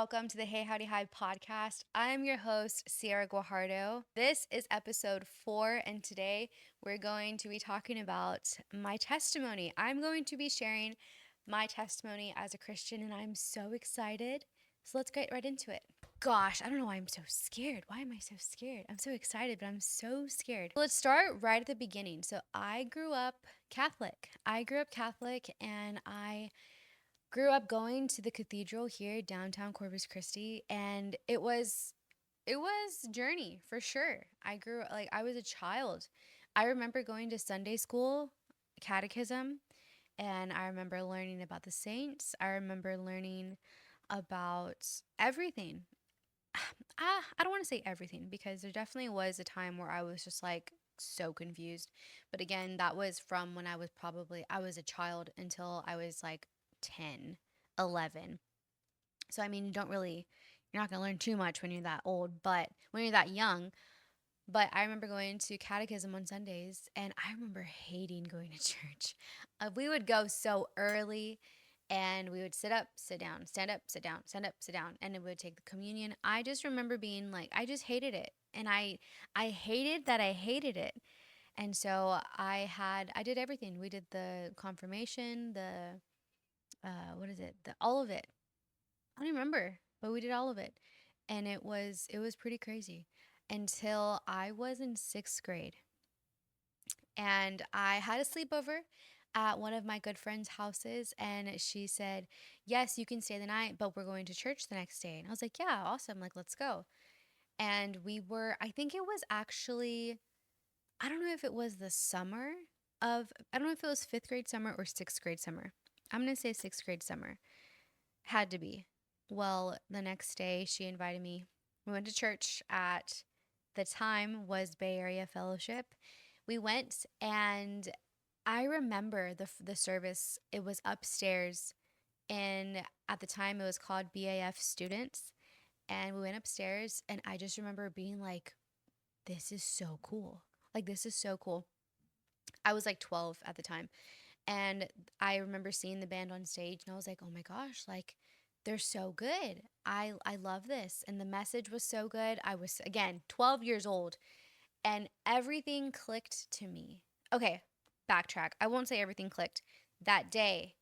welcome to the Hey Howdy Hi podcast. I'm your host, Sierra Guajardo. This is episode 4, and today we're going to be talking about my testimony. I'm going to be sharing my testimony as a Christian, and I'm so excited. So let's get right into it. Gosh, I don't know why I'm so scared. Why am I so scared? I'm so excited, but I'm so scared. Let's start right at the beginning. So I grew up Catholic. And I grew up going to the cathedral here downtown Corpus Christi, and it was journey for sure. I was a child. I remember going to Sunday school, catechism, and I remember learning about the saints. I remember learning about everything. I don't want to say everything because there definitely was a time where I was just like so confused. But again, that was from when I was a child until I was like 10, 11. So I mean, you're not going to learn too much when you're that old, but when you're that young. But I remember going to catechism on Sundays, and I remember hating going to church. We would go so early, and we would sit up, sit down, stand up, sit down, stand up, sit down, and it would take the communion. I just remember being like, I just hated it, and I hated that I hated it. And so I did everything. We did the confirmation, the what is it, the all of it. I don't even remember, but we did all of it, and it was pretty crazy until I was in sixth grade, and I had a sleepover at one of my good friends' houses, and she said, "Yes, you can stay the night, but we're going to church the next day." And I was like, "Yeah, awesome! Like, let's go." And we were, I think it was actually, I don't know if it was the summer I don't know if it was fifth grade summer or sixth grade summer. I'm gonna say sixth grade summer. Had to be. Well, the next day she invited me. We went to church at the time was Bay Area Fellowship. We went, and I remember the service. It was upstairs, and at the time it was called BAF Students. And we went upstairs, and I just remember being like, "This is so cool! Like this is so cool." I was like 12 at the time. And I remember seeing the band on stage, and I was like, "Oh my gosh, like they're so good. I love this." And the message was so good. I was again 12 years old, and everything clicked to me. Okay, backtrack. I won't say everything clicked. That day,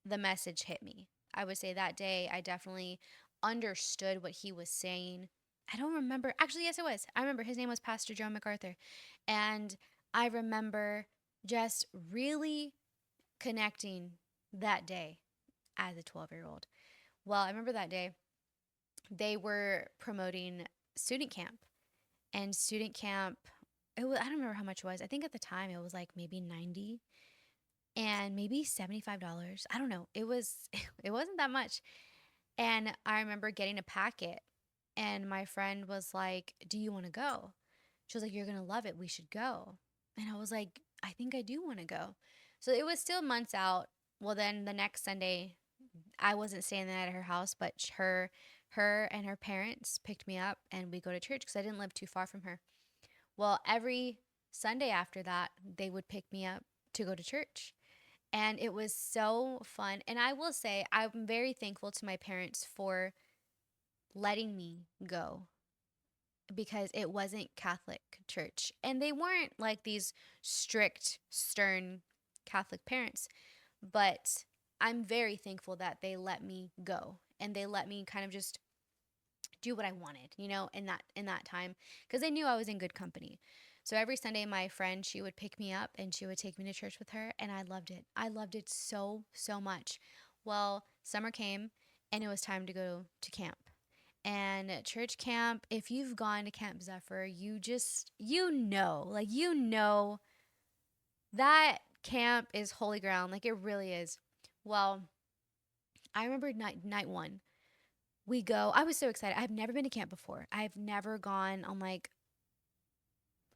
the message hit me. I would say that day I definitely understood what he was saying. I don't remember. Actually, yes, it was. I remember his name was Pastor Joe MacArthur. And I remember just really connecting that day as a 12-year-old. Well, I remember that day they were promoting student camp, and student camp, I don't remember how much it was. I think at the time it was like maybe 90 and maybe $75. I don't know. It wasn't that much. And I remember getting a packet, and my friend was like, "Do you want to go?" She was like, "You're going to love it. We should go." And I was like, "I think I do want to go." So it was still months out. Well, then the next Sunday, I wasn't staying the night at her house, but her and her parents picked me up, and we go to church because I didn't live too far from her. Well, every Sunday after that, they would pick me up to go to church. And it was so fun. And I will say, I'm very thankful to my parents for letting me go because it wasn't Catholic church. And they weren't like these strict, stern Catholic parents. But I'm very thankful that they let me go and they let me kind of just do what I wanted, in that time because they knew I was in good company. So every Sunday my friend, she would pick me up and she would take me to church with her, and I loved it. I loved it so so much. Well, summer came, and it was time to go to camp. And at church camp, if you've gone to Camp Zephyr, like that camp is holy ground, like it really is. Well, I remember night 1. We go. I was so excited. I've never been to camp before. I've never gone on like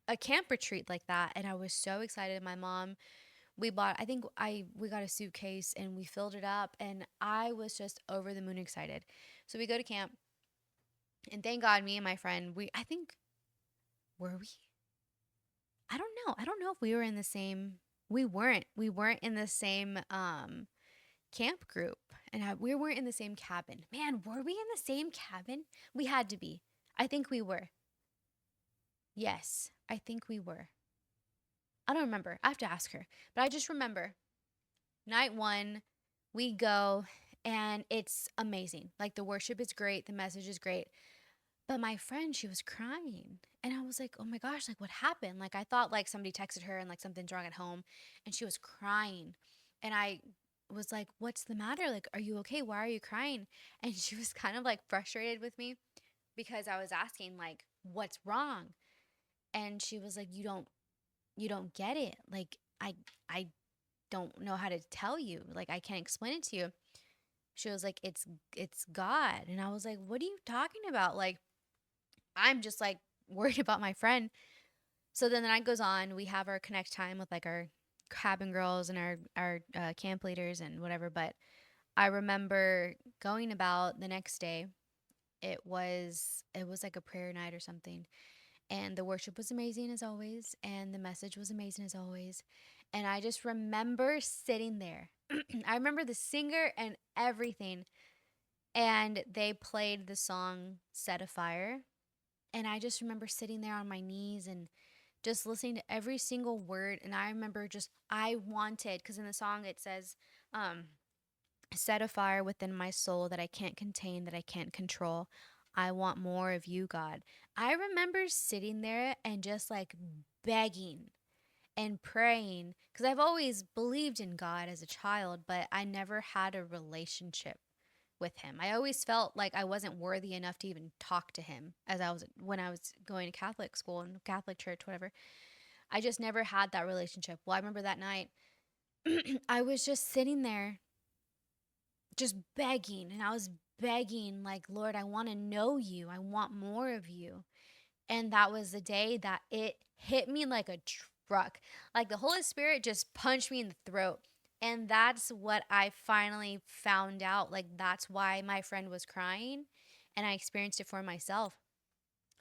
a camp retreat like that, and I was so excited. My mom, we bought. I think we got a suitcase and we filled it up, and I was just over the moon excited. So we go to camp, and thank God, me and my friend, I think, were we? I don't know. I don't know if we were in the same. We weren't. We weren't in the same camp group, and we weren't in the same cabin. Man, were we in the same cabin? We had to be. I think we were. Yes, I think we were. I don't remember. I have to ask her. But I just remember night one, we go and it's amazing. Like the worship is great, the message is great. But my friend, she was crying. And I was like, oh my gosh, like what happened? Like I thought like somebody texted her and like something's wrong at home. And she was crying. And I was like, what's the matter? Like, are you okay? Why are you crying? And she was kind of like frustrated with me because I was asking like, what's wrong? And she was like, you don't get it. Like I don't know how to tell you. Like I can't explain it to you. She was like, it's God. And I was like, what are you talking about? Like I'm just like worried about my friend. So then the night goes on. We have our connect time with like our cabin girls and our camp leaders and whatever. But I remember going about the next day. It was like a prayer night or something, and the worship was amazing as always, and the message was amazing as always. And I just remember sitting there. I remember the singer and everything, and they played the song Set Afire. And I just remember sitting there on my knees and just listening to every single word. And I remember just, I wanted, because in the song it says, um, set a fire within my soul that I can't contain, that I can't control. I want more of you, God. I remember sitting there and just like begging and praying because I've always believed in God as a child, but I never had a relationship with him. I always felt like I wasn't worthy enough to even talk to him as I was when I was going to Catholic school and Catholic church, whatever. I just never had that relationship. Well, I remember that night I was just sitting there just begging, and I was begging like, Lord, I want to know you. I want more of you. And that was the day that it hit me like a truck. Like the Holy Spirit just punched me in the throat. And that's what I finally found out. Like that's why my friend was crying, and I experienced it for myself.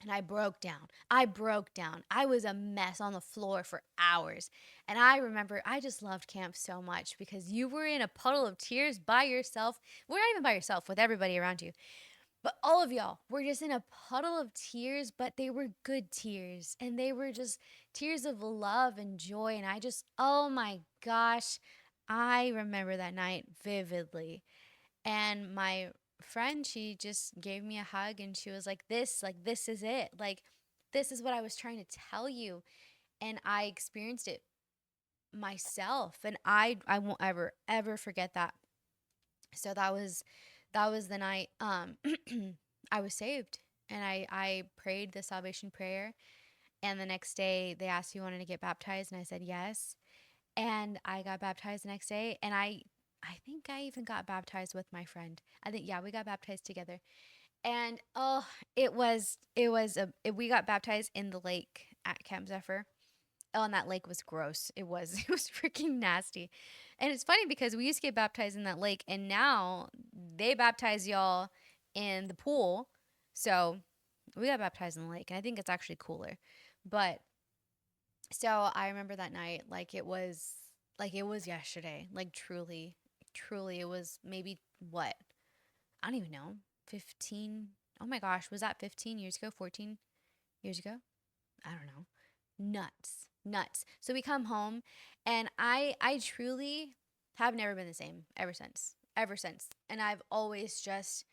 And I broke down. I broke down. I was a mess on the floor for hours. And I remember I just loved camp so much because you were in a puddle of tears by yourself. We're not even by yourself, with everybody around you. But all of y'all were just in a puddle of tears, but they were good tears. And they were just tears of love and joy. And I just, oh my gosh, I remember that night vividly. And my friend, she just gave me a hug and she was like, this is it. Like, this is what I was trying to tell you. And I experienced it myself. And I won't ever forget that. So that was the night I was saved. And I prayed the salvation prayer. And the next day they asked if you wanted to get baptized, and I said yes. And I got baptized the next day, and I think I even got baptized with my friend. I think, yeah, we got baptized together. And oh, we got baptized in the lake at Camp Zephyr. Oh, and that lake was gross. It was it was freaking nasty. And it's funny because we used to get baptized in that lake, and now they baptize y'all in the pool. So we got baptized in the lake, and I think it's actually cooler. But so I remember that night like it was yesterday. Like truly it was maybe what? I don't even know. 15. Oh my gosh, was that 15 years ago? 14 years ago? I don't know. Nuts. Nuts. So we come home, and I truly have never been the same ever since. Ever since. And I've always just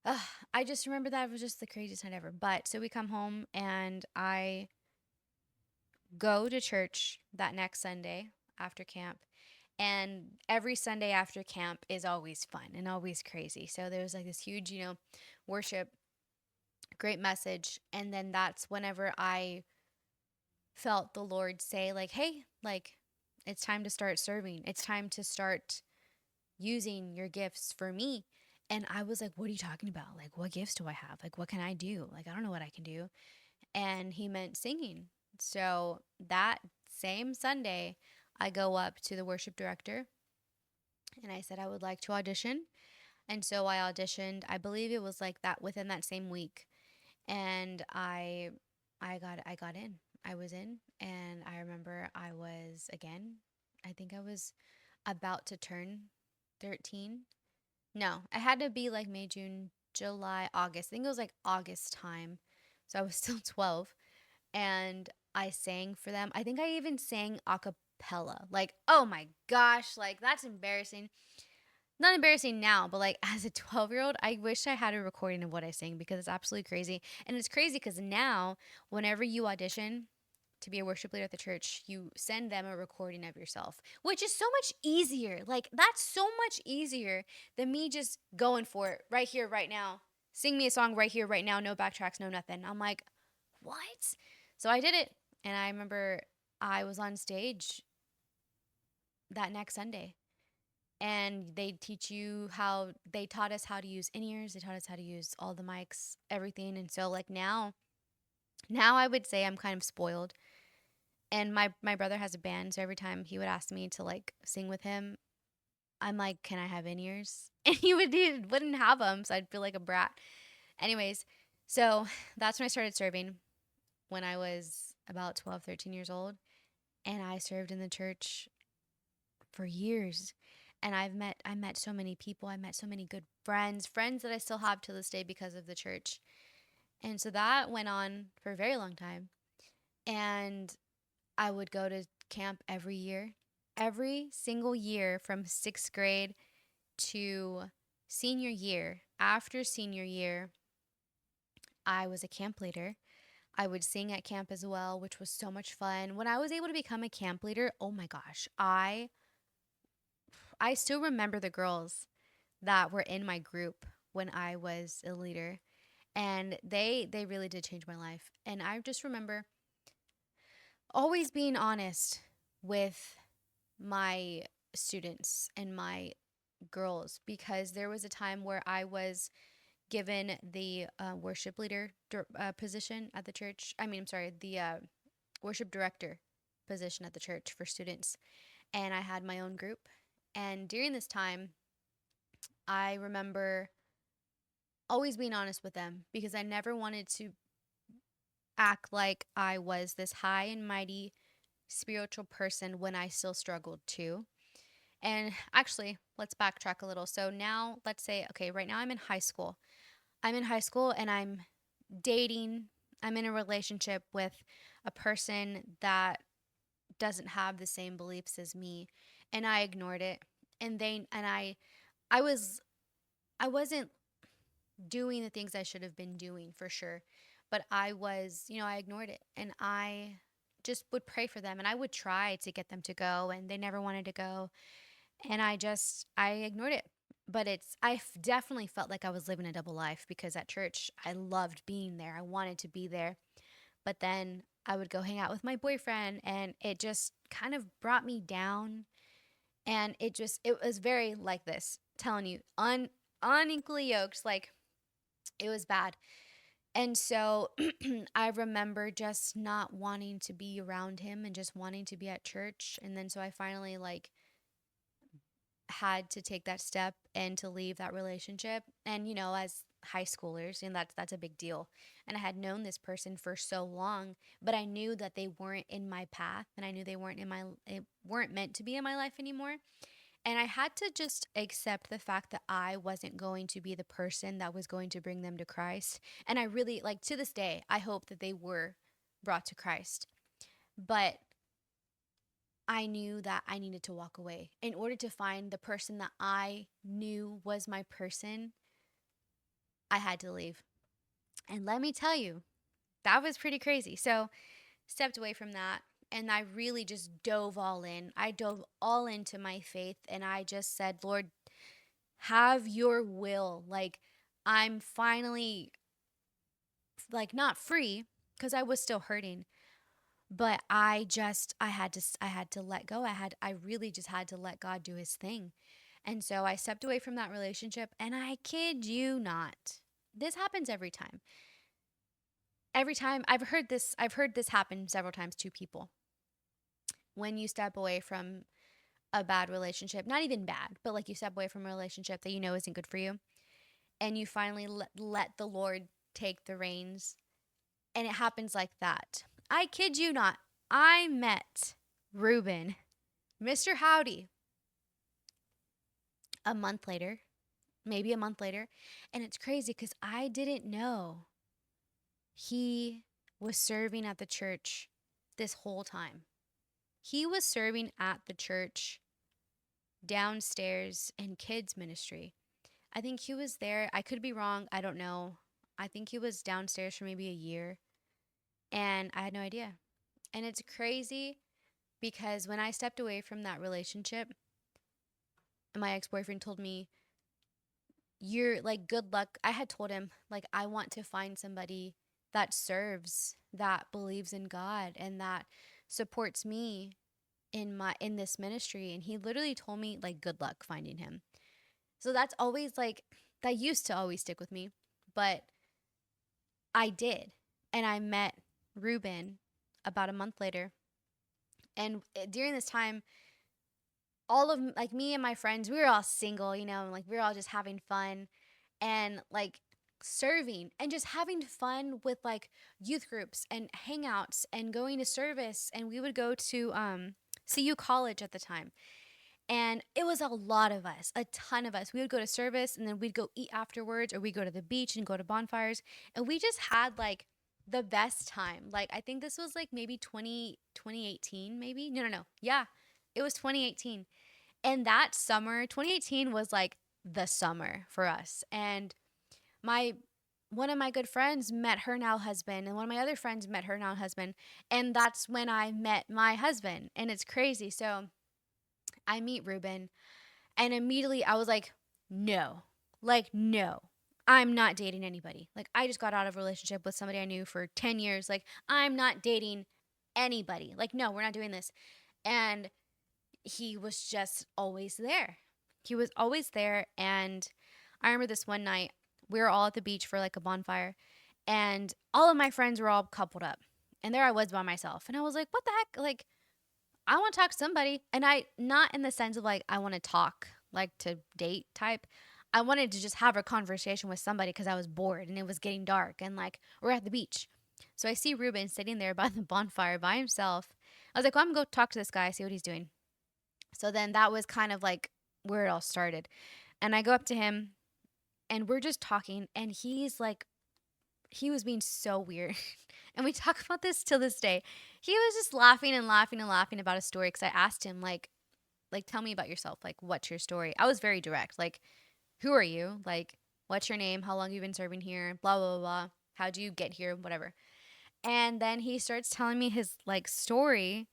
uh, I just remember that it was just the craziest night ever. But so we come home, and I go to church that next Sunday after camp. And every Sunday after camp is always fun and always crazy. So there was like this huge, worship, great message. And then that's whenever I felt the Lord say, like, hey, like, it's time to start serving. It's time to start using your gifts for me. And I was like, what are you talking about? Like, what gifts do I have? Like, what can I do? Like, I don't know what I can do. And he meant singing. So that same Sunday, I go up to the worship director and I said I would like to audition. And so I auditioned. I believe it was like that within that same week. And I got in. I was in, and I remember I was again, I think I was about to turn. 13. No, it had to be like May, June, July, August. I think it was like August time. So I was still 12. And I sang for them. I think I even sang a cappella. Like, oh my gosh, like that's embarrassing. Not embarrassing now, but like as a 12-year-old, I wish I had a recording of what I sang because it's absolutely crazy. And it's crazy because now, whenever you audition to be a worship leader at the church, you send them a recording of yourself, which is so much easier. Like, that's so much easier than me just going for it right here, right now. Sing me a song right here, right now, no backtracks, no nothing. I'm like, what? So I did it. And I remember I was on stage that next Sunday and they taught us how to use in-ears, they taught us how to use all the mics, everything. And so like now I would say I'm kind of spoiled. And my brother has a band, so every time he would ask me to like sing with him, I'm like, can I have in-ears? And he wouldn't have them, so I'd feel like a brat. Anyways, so that's when I started serving, when I was about 12, 13 years old. And I served in the church for years. And I met so many people. I met so many good friends that I still have to this day because of the church. And so that went on for a very long time. And I would go to camp every year, every single year from 6th grade to senior year. After senior year, I was a camp leader. I would sing at camp as well, which was so much fun. When I was able to become a camp leader, oh my gosh, I still remember the girls that were in my group when I was a leader, and they really did change my life. And I just remember always being honest with my students and my girls, because there was a time where I was given the worship leader position at the church. I'm sorry, the worship director position at the church for students. And I had my own group. And during this time, I remember always being honest with them because I never wanted to act like I was this high and mighty spiritual person when I still struggled too. And actually, let's backtrack a little. So now, let's say, okay, right now I'm in high school. I'm in high school and I'm dating, I'm in a relationship with a person that doesn't have the same beliefs as me. And I ignored it. I was, I wasn't doing the things I should have been doing for sure. But I was, I ignored it. And I just would pray for them and I would try to get them to go and they never wanted to go. And I ignored it. But definitely felt like I was living a double life because at church, I loved being there. I wanted to be there. But then I would go hang out with my boyfriend and it just kind of brought me down. And it was very like this, telling you, unequally yoked. Like, it was bad. And so I remember just not wanting to be around him and just wanting to be at church. And then so I finally like had to take that step and to leave that relationship. And as high schoolers, and that's a big deal. And I had known this person for so long, but I knew that they weren't in my path and I knew it weren't meant to be in my life anymore. And I had to just accept the fact that I wasn't going to be the person that was going to bring them to Christ. And I really, like, to this day, I hope that they were brought to Christ. But I knew that I needed to walk away. In order to find the person that I knew was my person, I had to leave. And let me tell you, that was pretty crazy. So, stepped away from that and I really just dove all in. I dove all into my faith and I just said, Lord, have your will. Like, I'm finally like not free because I was still hurting, but I had to let go. I really just had to let God do his thing. And so I stepped away from that relationship and I kid you not. This happens every time. Every time I've heard this happen several times to people. When you step away from a bad relationship, not even bad, but like you step away from a relationship that you know isn't good for you, and you finally let the Lord take the reins, and it happens like that. I kid you not. I met Ruben, Mr. Howdy. a month later, maybe a month later. And it's crazy because I didn't know he was serving at the church this whole time. He was serving at the church downstairs in kids' ministry. I think he was there. I could be wrong. I don't know. I think he was downstairs for maybe a year. And I had no idea. And it's crazy because when I stepped away from that relationship, my ex boyfriend told me, you're like, good luck. I had told him, like, I want to find somebody that serves, that believes in God, and that supports me in this ministry. And he literally told me, like, good luck finding him. So that's always like, that used to always stick with me. But I did. And I met Ruben about a month later. And during this time, all of like me and my friends, we were all single, like we were all just having fun and like serving and just having fun with like youth groups and hangouts and going to service. And we would go to CU College at the time. And it was a lot of us, a ton of us. We would go to service and then we'd go eat afterwards, or we'd go to the beach and go to bonfires. And we just had like the best time. Like, I think this was like maybe 2018, maybe. No. Yeah, it was 2018. And that summer, 2018 was like the summer for us. And my one of my good friends met her now husband, and one of my other friends met her now husband. And that's when I met my husband. And it's crazy. So I meet Ruben, and immediately I was like, no, I'm not dating anybody. Like, I just got out of a relationship with somebody I knew for 10 years. Like, I'm not dating anybody. Like, no, we're not doing this. And he was just always there. He was always there. And I remember this one night, we were all at the beach for like a bonfire, and all of my friends were all coupled up. And there I was by myself. And I was like, what the heck? Like, I want to talk to somebody. And I, not in the sense of like, I want to talk, like to date type. I wanted to just have a conversation with somebody because I was bored and it was getting dark and like we're at the beach. So I see Ruben sitting there by the bonfire by himself. I was like, well, I'm going to go talk to this guy, see what he's doing. So then that was kind of like where it all started. And I go up to him and we're just talking, and he's like, he was being so weird. And we talk about this till this day. He was just laughing and laughing and laughing about a story because I asked him, like, tell me about yourself. Like, what's your story? I was very direct. Like, who are you? Like, what's your name? How long you been serving here? Blah, blah, blah, blah. How'd you get here? Whatever. And then he starts telling me his like story.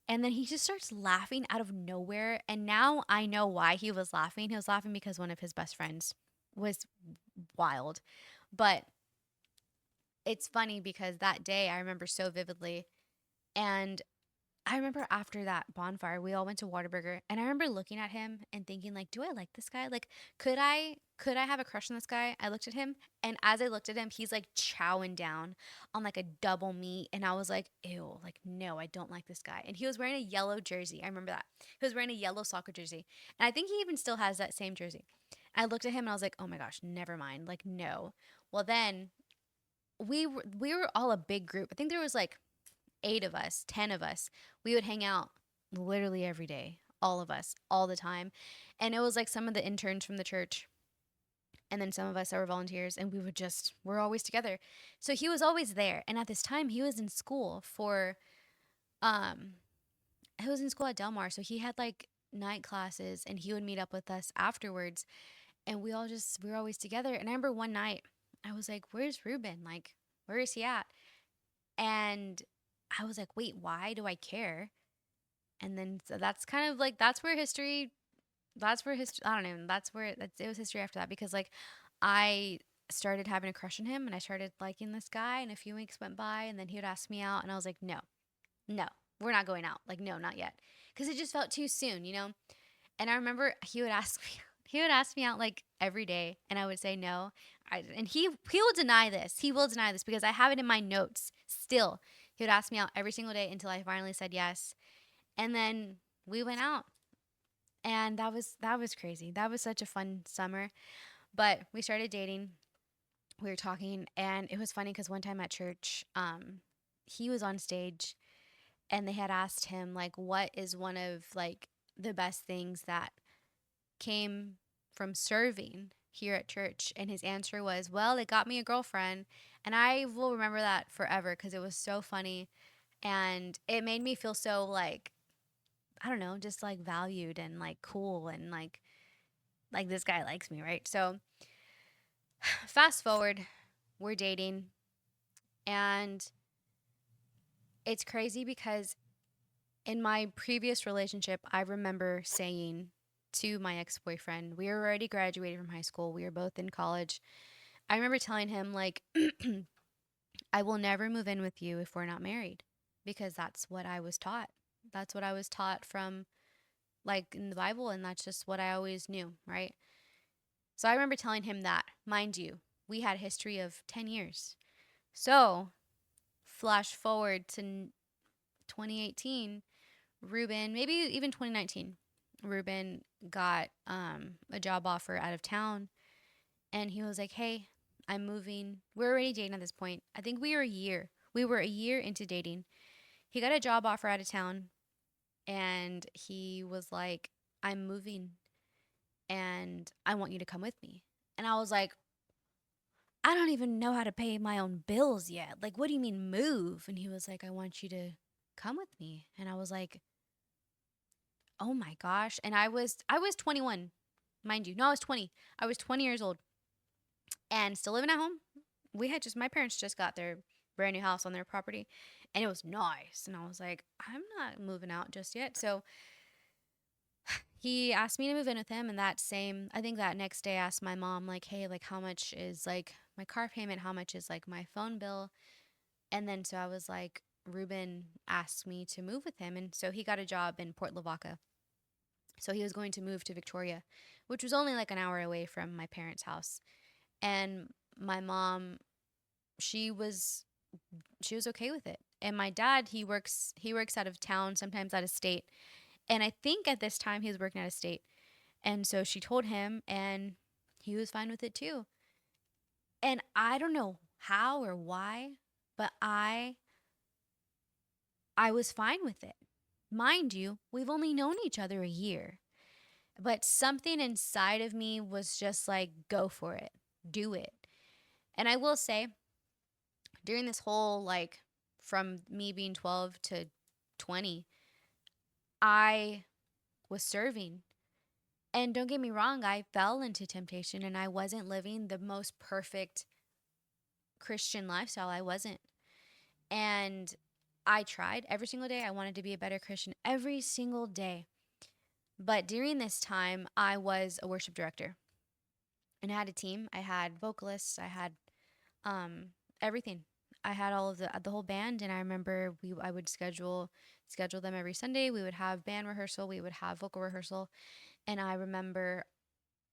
And then he just starts laughing out of nowhere. And now I know why he was laughing. He was laughing because one of his best friends was wild. But it's funny because that day I remember so vividly. And I remember after that bonfire, we all went to Whataburger, and I remember looking at him and thinking, like, do I like this guy? Like, could I have a crush on this guy? I looked at him, and as I looked at him, he's like chowing down on like a double meat, and I was like, ew, like, no, I don't like this guy. And he was wearing a yellow jersey. I remember that. He was wearing a yellow soccer jersey, and I think he even still has that same jersey. I looked at him and I was like, oh my gosh, never mind. Like, no. Well, then we were all a big group. I think there was like 8 of us, 10 of us. We would hang out literally every day, all of us, all the time. And it was like some of the interns from the church, and then some of us that were volunteers, and we're always together. So he was always there. And at this time, he was in school um, he was in school at Del Mar. So he had like night classes, and he would meet up with us afterwards. And we were always together. And I remember one night, I was like, where's Ruben? Like, where is he at? And I was like, wait, why do I care? And then so that's kind of like that's where history I don't know, it was history after that, because like I started having a crush on him, and I started liking this guy, and a few weeks went by, and then he would ask me out, and I was like, no, no, we're not going out. Like, no, not yet. Because it just felt too soon. And I remember he would ask me out like every day, and I would say no. And he will deny this. He will deny this because I have it in my notes still. He would ask me out every single day until I finally said yes. And then we went out, and that was crazy. That was such a fun summer. But we started dating. We were talking, and it was funny because one time at church, he was on stage, and they had asked him like, what is one of like the best things that came from serving here at church. And his answer was, well, it got me a girlfriend. And I will remember that forever because it was so funny. And it made me feel so like, I don't know, just like valued and like cool and like this guy likes me, right? So fast forward, we're dating, and it's crazy because in my previous relationship, I remember saying to my ex-boyfriend, we were already graduated from high school, we were both in college. I remember telling him like I will never move in with you if we're not married, because that's what I was taught. That's what I was taught from like in the Bible, and that's just what I always knew, right? So I remember telling him that. Mind you, we had a history of 10 years. So, flash forward to 2018, Ruben, maybe even 2019, Ruben got a job offer out of town, and he was like, "Hey, I'm moving." We're already dating at this point. I think we were a year. We were a year into dating. He got a job offer out of town, and he was like, "I'm moving, and I want you to come with me." And I was like, I don't even know how to pay my own bills yet. Like, what do you mean move? And he was like, I want you to come with me. And I was like, oh my gosh. And I was 21, mind you. No, I was 20. I was 20 years old and still living at home. We had just My parents just got their brand new house on their property, and it was nice. And I was like, I'm not moving out just yet. So he asked me to move in with him, and I think that next day I asked my mom like, hey, like how much is like my car payment, how much is like my phone bill. And then so I was like, Ruben asked me to move with him. And so he got a job in Port Lavaca. So he was going to move to Victoria, which was only like an hour away from my parents' house. And my mom, she was she was okay with it. And my dad, he works out of town, sometimes out of state. And I think at this time he was working out of state. And so she told him, and he was fine with it too. And I don't know how or why, but I was fine with it. Mind you, we've only known each other a year, but something inside of me was just like, go for it, do it. And I will say, during this whole, like, from me being 12 to 20, I was serving. And don't get me wrong, I fell into temptation and I wasn't living the most perfect Christian lifestyle. I wasn't. And I tried every single day. I wanted to be a better Christian every single day. But during this time, I was a worship director and I had a team. I had vocalists. I had um, everything. I had all of the whole band, and I remember I would schedule them every Sunday. We would have band rehearsal. We would have vocal rehearsal, and I remember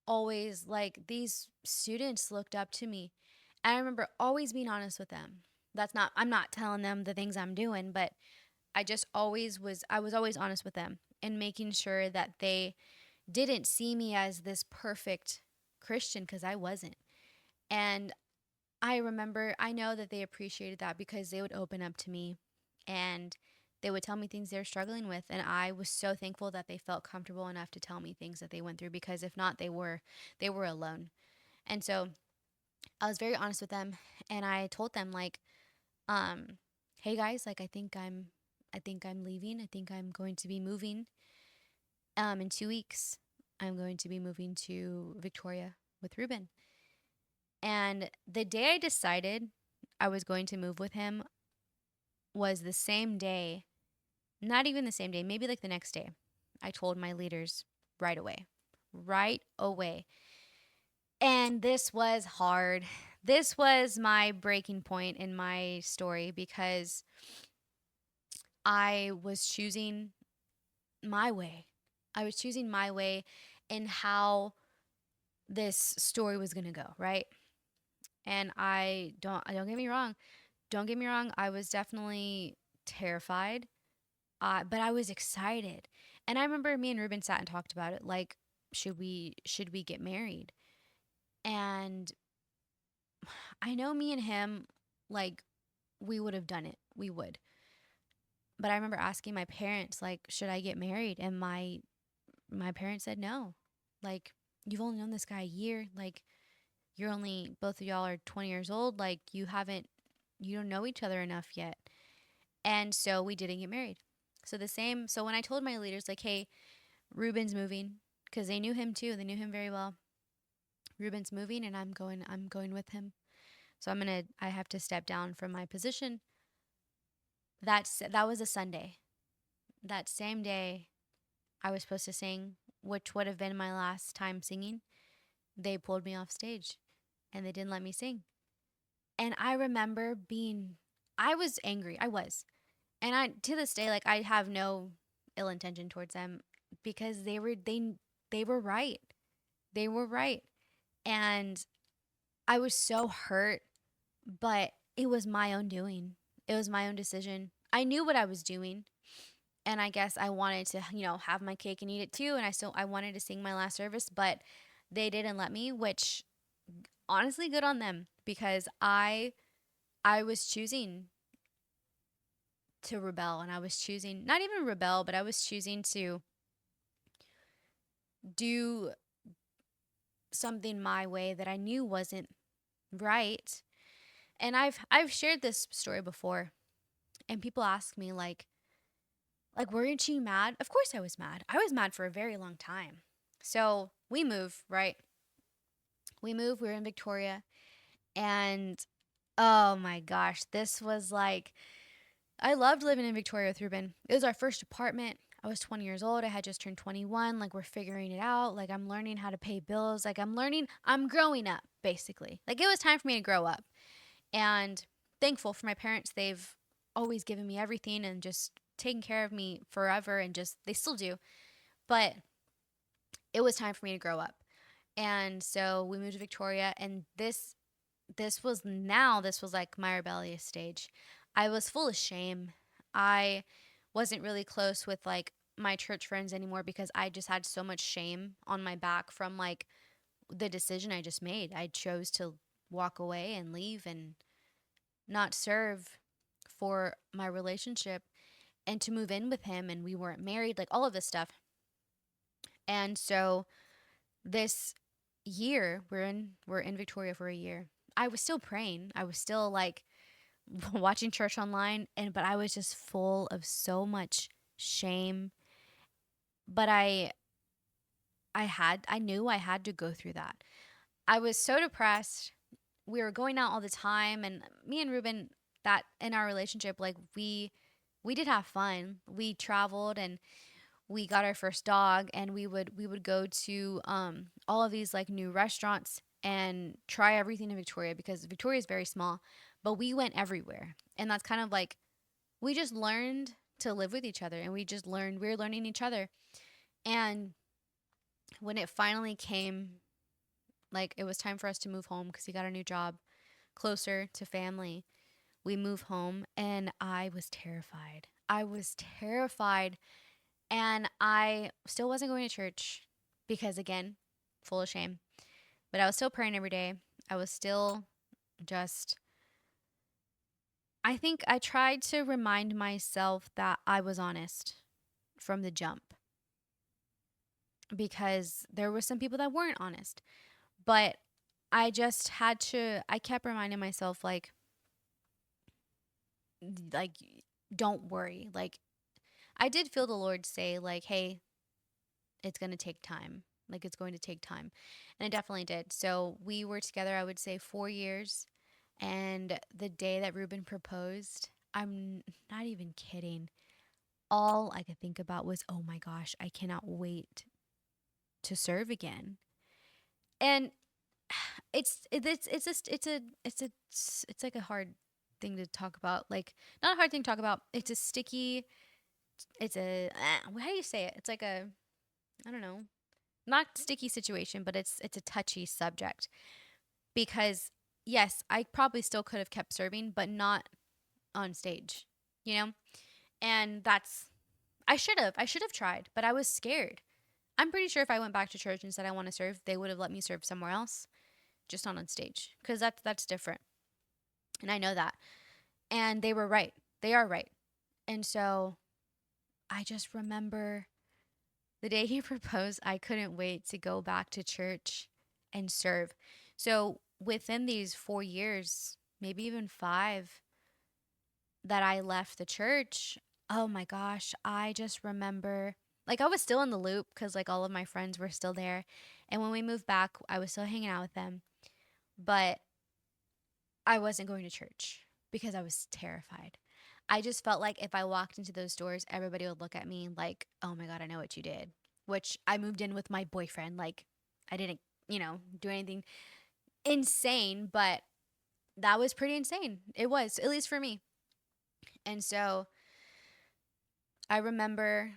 always like these students looked up to me. And I remember always being honest with them. I'm not telling them the things I'm doing, but I was always honest with them and making sure that they didn't see me as this perfect Christian, because I wasn't. And I know that they appreciated that because they would open up to me and they would tell me things they were struggling with. And I was so thankful that they felt comfortable enough to tell me things that they went through, because if not, they were alone. And so I was very honest with them, and I told them like, um, hey guys, like I think I'm leaving. I think I'm going to be moving in 2 weeks. I'm going to be moving to Victoria with Ruben. And the day I decided I was going to move with him was the same day, not even the same day, maybe like the next day. I told my leaders right away. Right away. And this was hard. This was my breaking point in my story, because I was choosing my way. I was choosing my way in how this story was going to go, right? And I don't get me wrong. Don't get me wrong, I was definitely terrified, but I was excited. And I remember me and Ruben sat and talked about it, like, should we get married? And I know me and him, like, we would have done it. We would. But I remember asking my parents, like, should I get married? And my parents said no. Like, you've only known this guy a year. Like, you're only, both of y'all are 20 years old. Like, you don't know each other enough yet. And so we didn't get married. So when I told my leaders, like, hey, Ruben's moving, because they knew him too, they knew him very well. Ruben's moving and I'm going with him. So I have to step down from my position. That was a Sunday. That same day I was supposed to sing, which would have been my last time singing. They pulled me off stage and they didn't let me sing. And I remember I was angry. I was. And to this day, like, I have no ill intention towards them because they were right. They were right. And I was so hurt, but it was my own doing. It was my own decision. I knew what I was doing, and I guess I wanted to, have my cake and eat it too, and I wanted to sing my last service, but they didn't let me, which honestly good on them because I was choosing to rebel, and I was choosing not even rebel, but I was choosing to do something my way that I knew wasn't right. And I've shared this story before, and people ask me like, weren't you mad? Of course I was mad. I was mad for a very long time. So we move, right? We move, we're in Victoria, and oh my gosh, this was like, I loved living in Victoria with Ruben. It was our first apartment. I was 20 years old. I had just turned 21. Like, we're figuring it out. Like, I'm learning how to pay bills. Like, I'm growing up, basically. Like, it was time for me to grow up. And thankful for my parents. They've always given me everything and just taken care of me forever, and just, they still do. But it was time for me to grow up. And so we moved to Victoria, and this was like my rebellious stage. I was full of shame. I wasn't really close with like my church friends anymore because I just had so much shame on my back from like the decision I just made. I chose to walk away and leave and not serve for my relationship and to move in with him, and we weren't married, like all of this stuff. And so this year, we're in Victoria for a year. I was still praying. I was still like watching church online, but I was just full of so much shame. But I knew I had to go through that. I was so depressed. We were going out all the time, and me and Ruben, that in our relationship, like, we did have fun. We traveled, and we got our first dog, and we would go to all of these like new restaurants and try everything in Victoria because Victoria is very small, but we went everywhere. And that's kind of like, we just learned to live with each other, and we were learning each other. And when it finally came, like, it was time for us to move home because he got a new job closer to family, we moved home, and I was terrified. I was terrified. And I still wasn't going to church because, again, full of shame. But I was still praying every day. I was still just, I think I tried to remind myself that I was honest from the jump because there were some people that weren't honest. But I kept reminding myself, like, don't worry. Like, I did feel the Lord say, like, hey, it's going to take time. Like, it's going to take time. And it definitely did. So we were together, I would say, 4 years. And the day that Ruben proposed, I'm not even kidding. All I could think about was, oh my gosh, I cannot wait to serve again. And it's like a hard thing to talk about. Like, not a hard thing to talk about. It's a sticky, how do you say it? It's like a, I don't know, not sticky situation, but it's a touchy subject because yes, I probably still could have kept serving, but not on stage, you know? And I should have tried, but I was scared. I'm pretty sure if I went back to church and said I want to serve, they would have let me serve somewhere else, just not on stage, because that's different. And I know that. And they were right. They are right. And so I just remember The day he proposed, I couldn't wait to go back to church and serve. So within these 4 years, maybe even five, that I left the church, oh my gosh, I just remember like I was still in the loop because like all of my friends were still there. And when we moved back, I was still hanging out with them, but I wasn't going to church because I was terrified. I just felt like if I walked into those doors, everybody would look at me like, oh my God, I know what you did. Which I moved in with my boyfriend. Like, I didn't, do anything insane, but that was pretty insane. It was, at least for me. And so I remember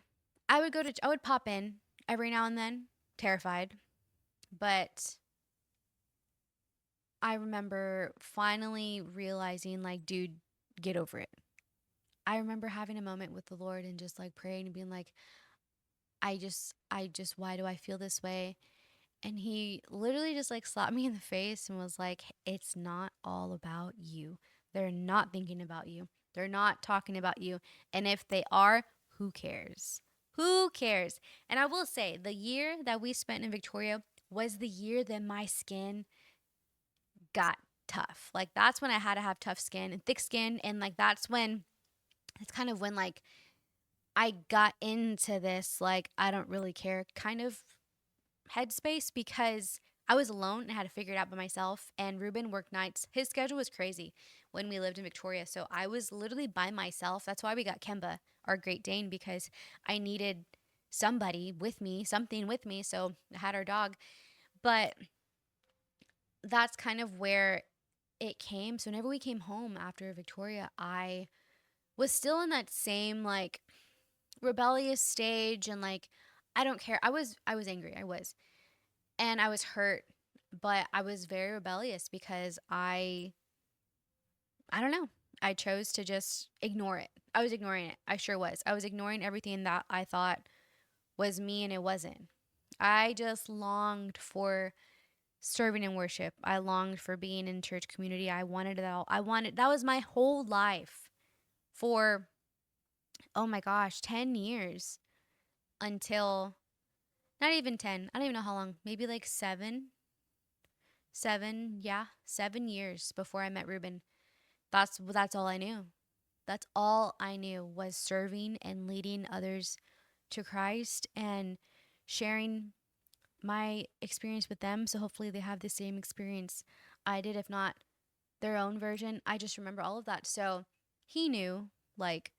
I would pop in every now and then, terrified. But I remember finally realizing, like, dude, get over it. I remember having a moment with the Lord and just like praying and being like, why do I feel this way? And he literally just like slapped me in the face and was like, it's not all about you. They're not thinking about you. They're not talking about you. And if they are, who cares? Who cares? And I will say, the year that we spent in Victoria was the year that my skin got tough. Like, that's when I had to have tough skin and thick skin. And like, it's kind of when like I got into this, like, I don't really care kind of headspace because I was alone and had to figure it out by myself. And Ruben worked nights. His schedule was crazy when we lived in Victoria. So I was literally by myself. That's why we got Kemba, our Great Dane, because I needed somebody with me, something with me. So I had our dog. But that's kind of where it came. So whenever we came home after Victoria, I was still in that same like rebellious stage and like I don't care. I was angry. I was. And I was hurt, but I was very rebellious because I don't know. I chose to just ignore it. I was ignoring it. I sure was. I was ignoring everything that I thought was me and it wasn't. I just longed for serving in worship. I longed for being in church community. I wanted it all. That was my whole life for, oh my gosh, 10 years until not even 10. I don't even know how long. Maybe like 7. 7, yeah, 7 years before I met Ruben. That's all I knew. That's all I knew was serving and leading others to Christ and sharing my experience with them. So hopefully they have the same experience I did, if not their own version. I just remember all of that. So he knew, like,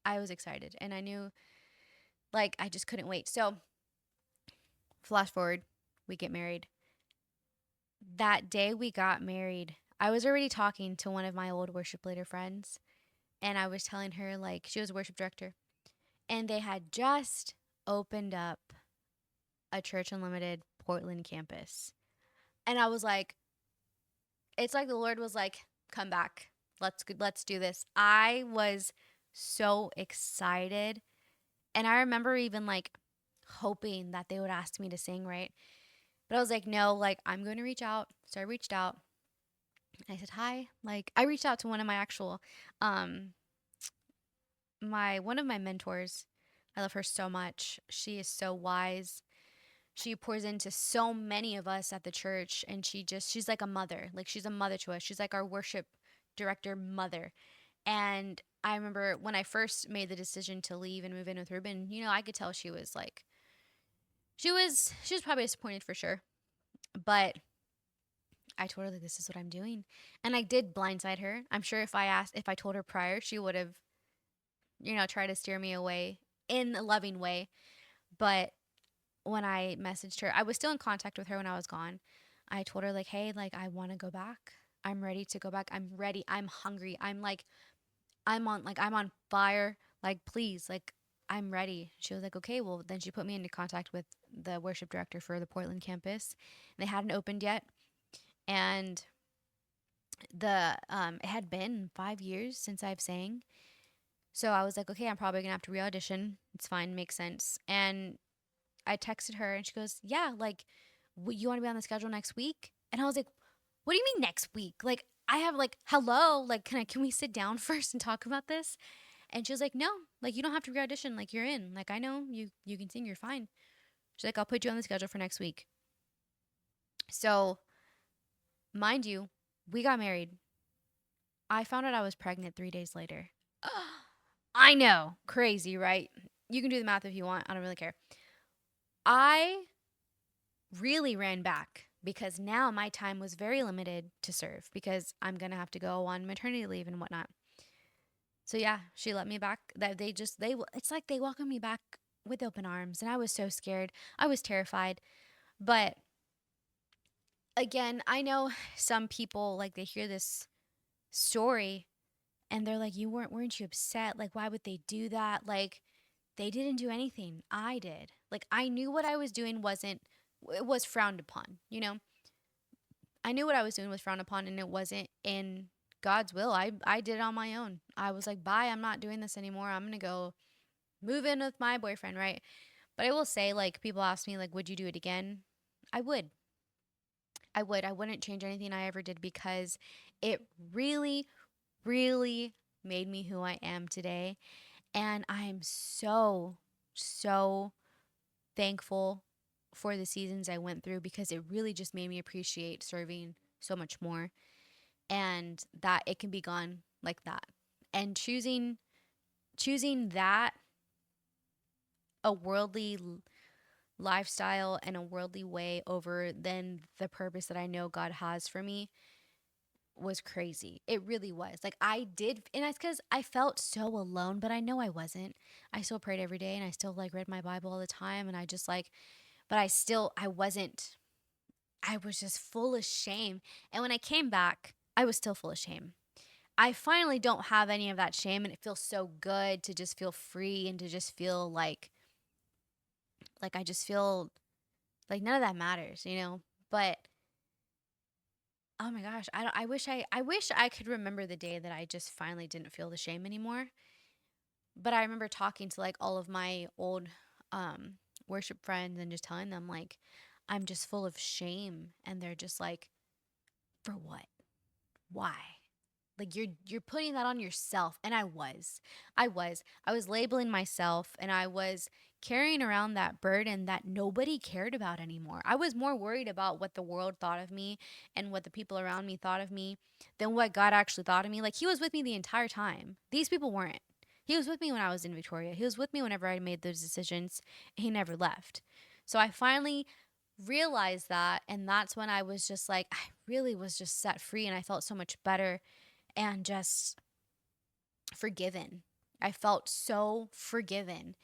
I was excited and I knew, like, I just couldn't wait. So flash forward, we get married. That day we got married, I was already talking to one of my old worship leader friends, and I was telling her, like, she was a worship director, and they had just opened up a Church Unlimited Portland campus. And I was like, it's like the Lord was like, come back. Let's do this. I was so excited. And I remember even like hoping that they would ask me to sing, right? But I was like, no, like I'm going to reach out. So I reached out. I said, hi. Like I reached out to one of my actual um my one of my mentors. I love her so much. She is so wise. She pours into so many of us at the church, and she's like a mother. Like she's a mother to us. She's like our worship director mother. And I remember when I first made the decision to leave and move in with Ruben, I could tell she was like she was probably disappointed for sure. But I told her like this is what I'm doing. And I did blindside her. I'm sure if I told her prior, she would have, tried to steer me away in a loving way. But when I messaged her, I was still in contact with her when I was gone. I told her like, "Hey, like I want to go back. I'm ready to go back. I'm ready. I'm hungry. I'm on fire. Like please, like I'm ready." She was like, "Okay." Well, then she put me into contact with the worship director for the Portland campus. They hadn't opened yet, and it had been 5 years since I've sang. So I was like, "Okay, I'm probably going to have to re-audition. It's fine, makes sense." And I texted her and she goes, "Yeah, like, you want to be on the schedule next week?" And I was like, "What do you mean next week? Like, I have like, hello, like, can we sit down first and talk about this?" And she was like, no, like, you don't have to re-audition. Like, you're in. Like, I know you can sing. You're fine. She's like, I'll put you on the schedule for next week. So, mind you, we got married. I found out I was pregnant 3 days later. I know. Crazy, right? You can do the math if you want. I don't really care. I really ran back because now my time was very limited to serve because I'm going to have to go on maternity leave and whatnot. So yeah, she let me back. That it's like they welcomed me back with open arms, and I was so scared. I was terrified. But again, I know some people, like, they hear this story and they're like, "You weren't you upset? Like, why would they do that?" Like, they didn't do anything. I did. Like, I knew what I was doing wasn't it was frowned upon, you know? I knew what I was doing was frowned upon and it wasn't in God's will. I did it on my own. I was like, "Bye, I'm not doing this anymore. I'm going to go move in with my boyfriend," right? But I will say, like, people ask me, like, would you do it again? I would. I would. I wouldn't change anything I ever did because it really, really made me who I am today. And I'm so, so thankful for the seasons I went through because it really just made me appreciate serving so much more and that it can be gone like that. And choosing that, a worldly lifestyle and a worldly way over than the purpose that I know God has for me was crazy. It really was. Like, I did, and it's because I felt so alone, but I know I wasn't. I still prayed every day and I still, like, read my Bible all the time, and I just, like, but I wasn't, I was just full of shame. And when I came back, I was still full of shame. I finally don't have any of that shame, and it feels so good to just feel free and to just feel like I just feel like none of that matters, you know? But oh my gosh, I wish I could remember the day that I just finally didn't feel the shame anymore. But I remember talking to, like, all of my old um worship friends and just telling them, like, I'm just full of shame, and they're just like, for what? Why? Like, you're putting that on yourself. And I was labeling myself, and I was carrying around that burden that nobody cared about anymore. I was more worried about what the world thought of me and what the people around me thought of me than what God actually thought of me. Like, he was with me the entire time. These people weren't. He was with me when I was in Victoria. He was with me whenever I made those decisions. He never left. So I finally realized that, and that's when I was just like, I really was just set free, and I felt so much better and just forgiven. I felt so forgiven.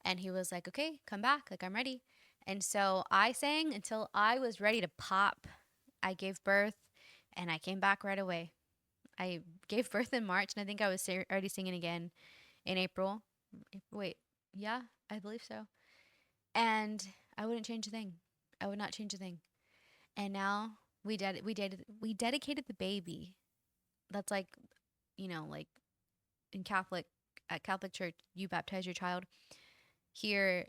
And he was like, okay, come back. Like, I'm ready. And so I sang until I was ready to pop. I gave birth and I came back right away. I gave birth in March, and I think I was already singing again in April. Wait, yeah, I believe so. And I wouldn't change a thing. I would not change a thing. And now we dedicated the baby. That's like, like, in at Catholic Church, you baptize your child. Here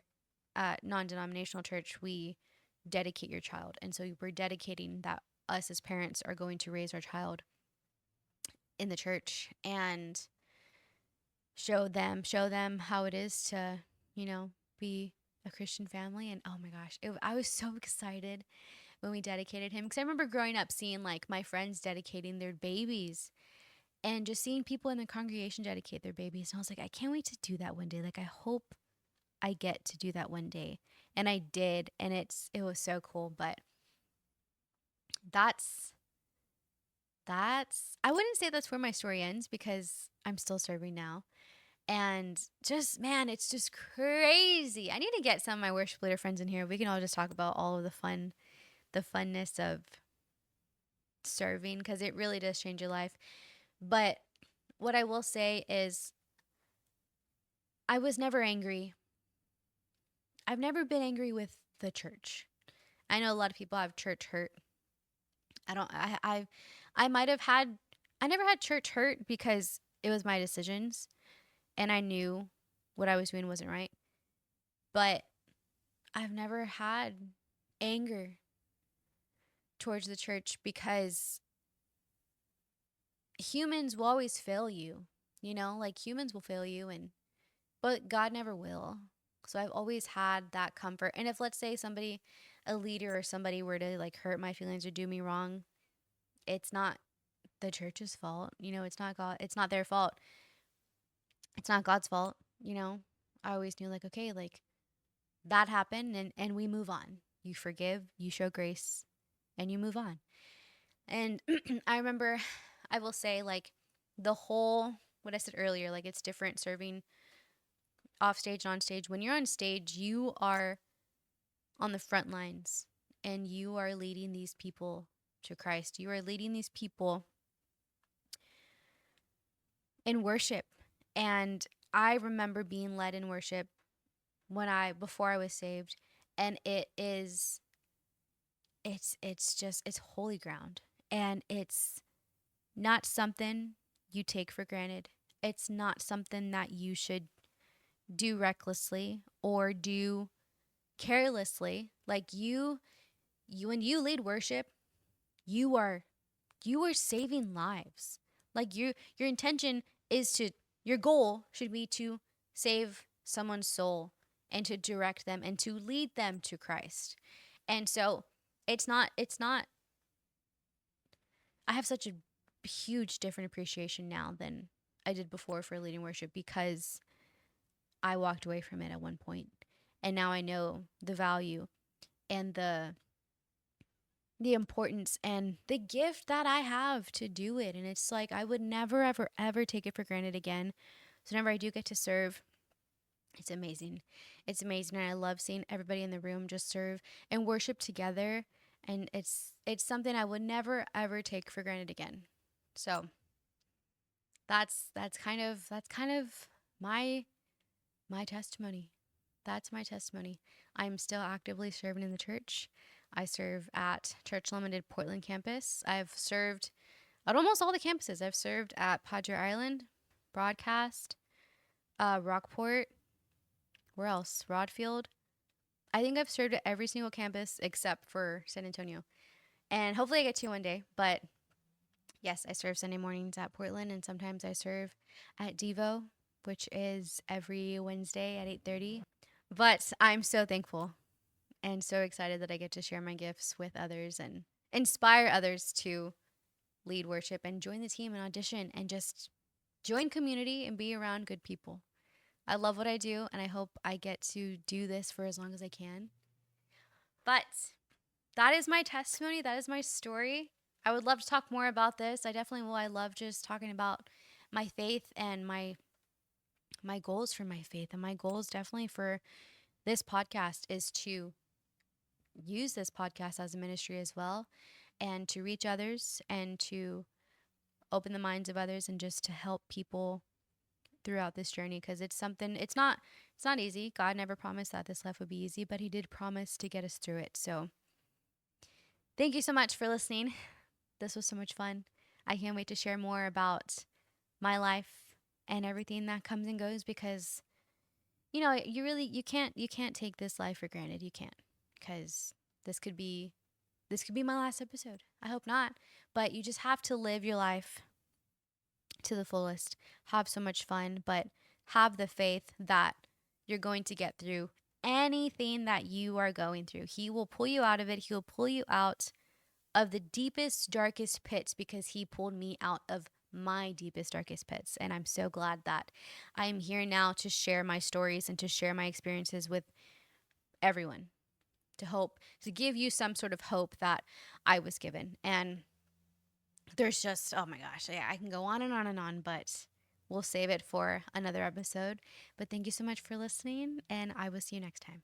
at non-denominational church, we dedicate your child, and so we're dedicating that us as parents are going to raise our child in the church and show them how it is to, be a Christian family. And oh my gosh, I was so excited when we dedicated him because I remember growing up seeing, like, my friends dedicating their babies and just seeing people in the congregation dedicate their babies. And I was like, I can't wait to do that one day. Like, I hope I get to do that one day. And I did, and it was so cool. But that's I wouldn't say that's where my story ends because I'm still serving now. And just, man, it's just crazy. I need to get some of my worship leader friends in here. We can all just talk about all of the funness of serving because it really does change your life. But what I will say is I was never angry. I've never been angry with the church. I know a lot of people have church hurt. I don't I might have had I never had church hurt because it was my decisions and I knew what I was doing wasn't right. But I've never had anger towards the church because humans will always fail you. Like humans will fail you, but God never will. So I've always had that comfort. And if, let's say, a leader or somebody were to like hurt my feelings or do me wrong, it's not the church's fault. It's not God, it's not their fault. It's not God's fault. I always knew, like, okay, like that happened, and we move on. You forgive, you show grace, and you move on. And I remember, I will say, like, the whole, what I said earlier, like, it's different serving off stage and on stage. When you're on stage, you are on the front lines and you are leading these people to Christ. You are leading these people in worship. And I remember being led in worship before I was saved, and it's holy ground, and it's not something you take for granted. It's not something that you should do recklessly or do carelessly. Like when you lead worship, you are saving lives. Like your intention is to your goal should be to save someone's soul and to direct them and to lead them to Christ. And so it's not I have such a huge different appreciation now than I did before for leading worship, because I walked away from it at one point, and now I know the value and the importance and the gift that I have to do it. And it's like I would never ever ever take it for granted again. So whenever I do get to serve, it's amazing. It's amazing, and I love seeing everybody in the room just serve and worship together. And it's something I would never ever take for granted again. So that's kind of my my testimony. That's my testimony. I'm still actively serving in the church. I serve at Church Limited Portland campus. I've served at almost all the campuses. I've served at Padre Island, Broadcast, Rockport, where else? Rodfield. I think I've served at every single campus except for San Antonio. And hopefully I get to one day. But yes, I serve Sunday mornings at Portland, and sometimes I serve at Devo, which is every Wednesday at 8:30. But I'm so thankful and so excited that I get to share my gifts with others and inspire others to lead worship and join the team and audition and just join community and be around good people. I love what I do, and I hope I get to do this for as long as I can. But that is my testimony. That is my story. I would love to talk more about this. I definitely will. I love just talking about my faith and my goals for my faith. And my goals definitely for this podcast is to use this podcast as a ministry as well, and to reach others and to open the minds of others and just to help people throughout this journey, because it's not easy. God never promised that this life would be easy, but he did promise to get us through it. So thank you so much for listening. This was so much fun. I can't wait to share more about my life and everything that comes and goes, because you can't take this life for granted. You can't, because this could be my last episode. I hope not, but you just have to live your life to the fullest. Have so much fun, but have the faith that you're going to get through anything that you are going through. He will pull you out of it. He will pull you out of the deepest, darkest pits, because he pulled me out of my deepest, darkest pits. And I'm so glad that I'm here now to share my stories and to share my experiences with everyone, to give you some sort of hope that I was given. And there's just, oh my gosh, yeah, I can go on and on and on, but we'll save it for another episode. But thank you so much for listening, and I will see you next time.